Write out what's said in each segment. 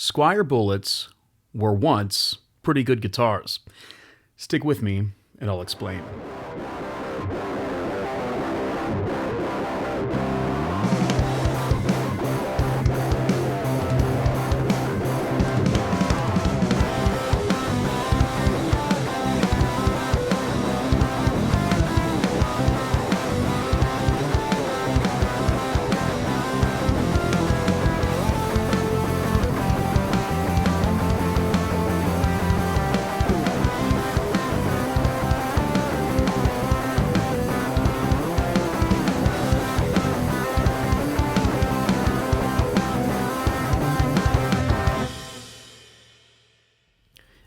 Squier Bullets were once pretty good guitars. Stick with me and I'll explain.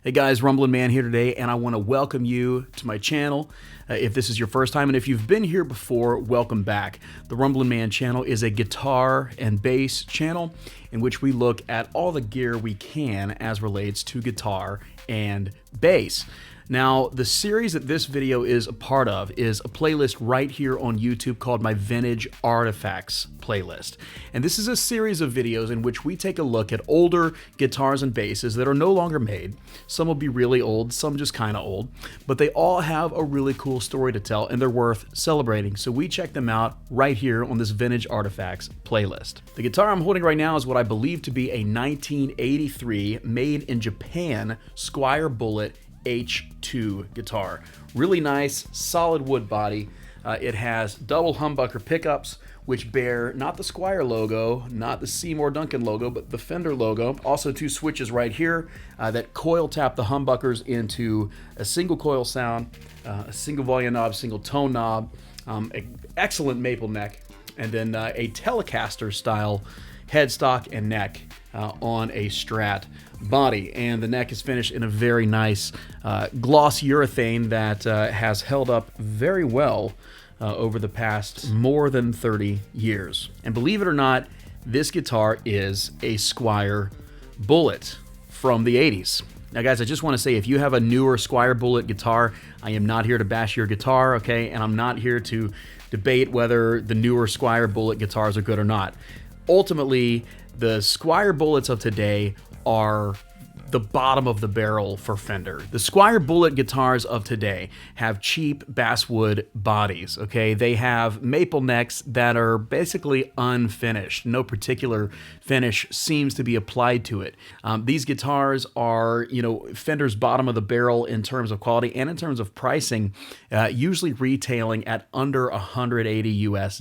Hey guys, Rumblin' Man here today, and I want to welcome you to my channel. If this is your first time, and if you've been here before, welcome back. The Rumblin' Man channel is a guitar and bass channel in which we look at all the gear we can as relates to guitar and bass. Now, the series that this video is a part of is a playlist right here on YouTube called my Vintage Artifacts playlist. And this is a series of videos in which we take a look at older guitars and basses that are no longer made. Some will be really old, some just kind of old, but they all have a really cool story to tell and they're worth celebrating. So we check them out right here on this Vintage Artifacts playlist. The guitar I'm holding right now is what I believe to be a 1983 made in Japan Squier Bullet H2 guitar. Really nice, solid wood body. It has double humbucker pickups, which bear not the Squier logo, not the Seymour Duncan logo, but the Fender logo. Also two switches right here that coil tap the humbuckers into a single coil sound, a single volume knob, single tone knob, excellent maple neck, and then a Telecaster style headstock and neck on a Strat body, and the neck is finished in a very nice gloss urethane that has held up very well over the past more than 30 years. And believe it or not, this guitar is a Squier Bullet from the 80s. Now guys, I just want to say, if you have a newer Squier Bullet guitar, I am not here to bash your guitar, okay? And I'm not here to debate whether the newer Squier Bullet guitars are good or not. Ultimately, the Squier Bullets of today are the bottom of the barrel for Fender. The Squier Bullet guitars of today have cheap basswood bodies, okay? They have maple necks that are basically unfinished. No particular finish seems to be applied to it. These guitars are, Fender's bottom of the barrel in terms of quality and in terms of pricing, usually retailing at under $180 US.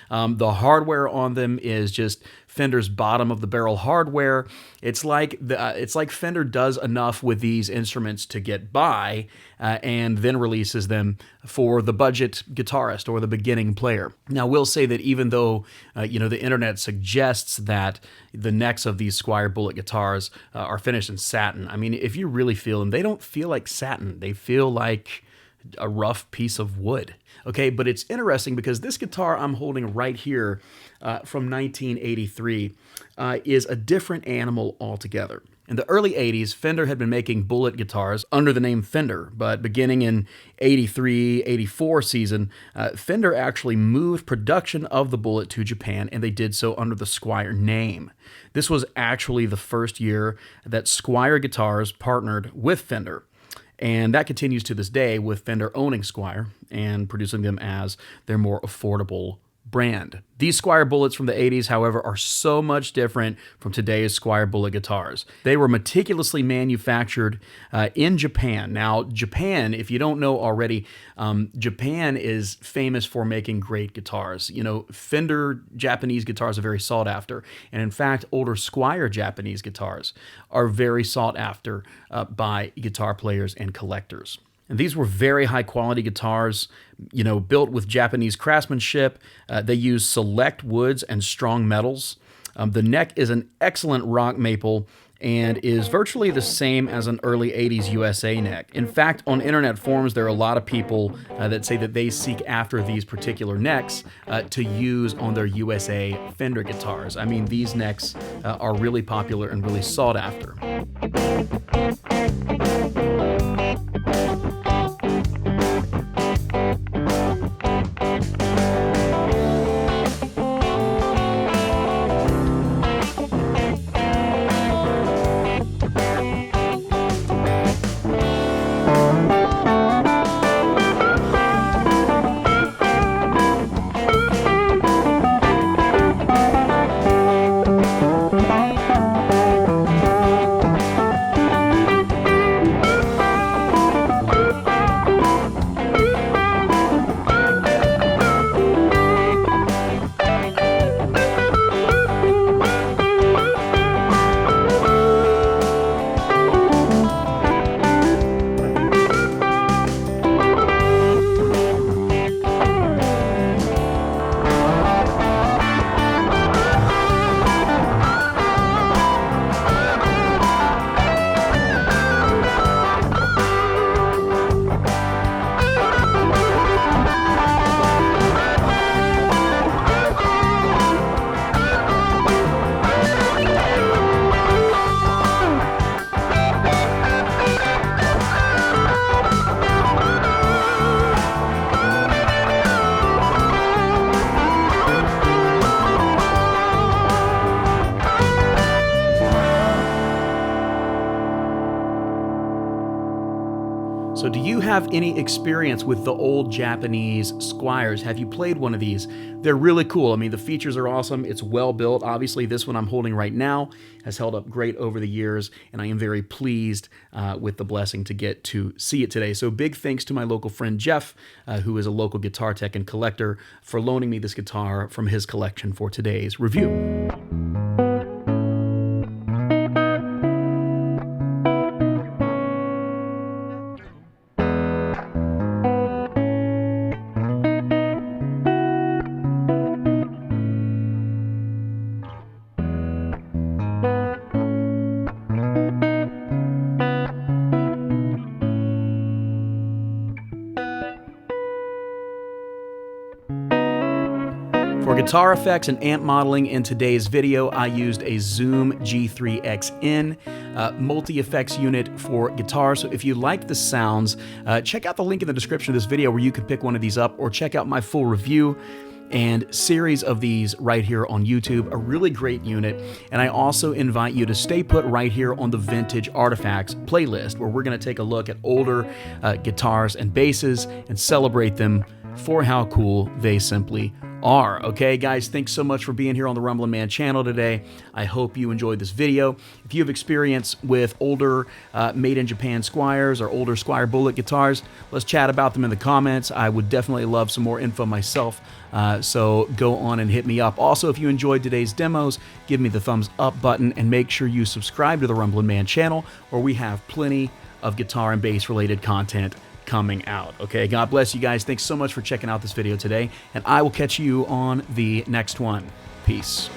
The hardware on them is just Fender's bottom of the barrel hardware. It's like Fender does enough with these instruments to get by and then releases them for the budget guitarist or the beginning player. Now, we'll say that even though the internet suggests that the necks of these Squier Bullet guitars are finished in satin, I mean, if you really feel them, they don't feel like satin. They feel like a rough piece of wood. Okay, but it's interesting because this guitar I'm holding right here from 1983 is a different animal altogether. In the early 80s, Fender had been making Bullet guitars under the name Fender, but beginning in 83, 84 season, Fender actually moved production of the Bullet to Japan, and they did so under the Squier name. This was actually the first year that Squier guitars partnered with Fender. And that continues to this day with Fender owning Squier and producing them as their more affordable brand. These Squier Bullets from the 80s, however, are so much different from today's Squier Bullet guitars. They were meticulously manufactured in Japan. Now, Japan, if you don't know already, Japan is famous for making great guitars. Fender Japanese guitars are very sought after. And in fact, older Squier Japanese guitars are very sought after by guitar players and collectors. And these were very high quality guitars, built with Japanese craftsmanship. They use select woods and strong metals. The neck is an excellent rock maple and is virtually the same as an early 80s USA neck. In fact, on internet forums, there are a lot of people that say that they seek after these particular necks to use on their USA Fender guitars. I mean, these necks are really popular and really sought after. So do you have any experience with the old Japanese Squiers? Have you played one of these? They're really cool. I mean, the features are awesome. It's well built. Obviously, this one I'm holding right now has held up great over the years, and I am very pleased with the blessing to get to see it today. So big thanks to my local friend Jeff, who is a local guitar tech and collector, for loaning me this guitar from his collection for today's review. For guitar effects and amp modeling in today's video, I used a Zoom G3XN multi-effects unit for guitar. So if you like the sounds, check out the link in the description of this video where you can pick one of these up, or check out my full review and series of these right here on YouTube. A really great unit. And I also invite you to stay put right here on the Vintage Artifacts playlist, where we're going to take a look at older guitars and basses and celebrate them for how cool they simply are. Okay, guys, thanks so much for being here on the Rumblin' Man channel today. I hope you enjoyed this video. If you have experience with older made in Japan Squiers or older Squier Bullet guitars, let's chat about them in the comments. I would definitely love some more info myself, so go on and hit me up. Also, if you enjoyed today's demos, give me the thumbs up button, and make sure you subscribe to the Rumblin' Man channel, where we have plenty of guitar and bass related content coming out. Okay, God bless you guys. Thanks so much for checking out this video today, and I will catch you on the next one. Peace.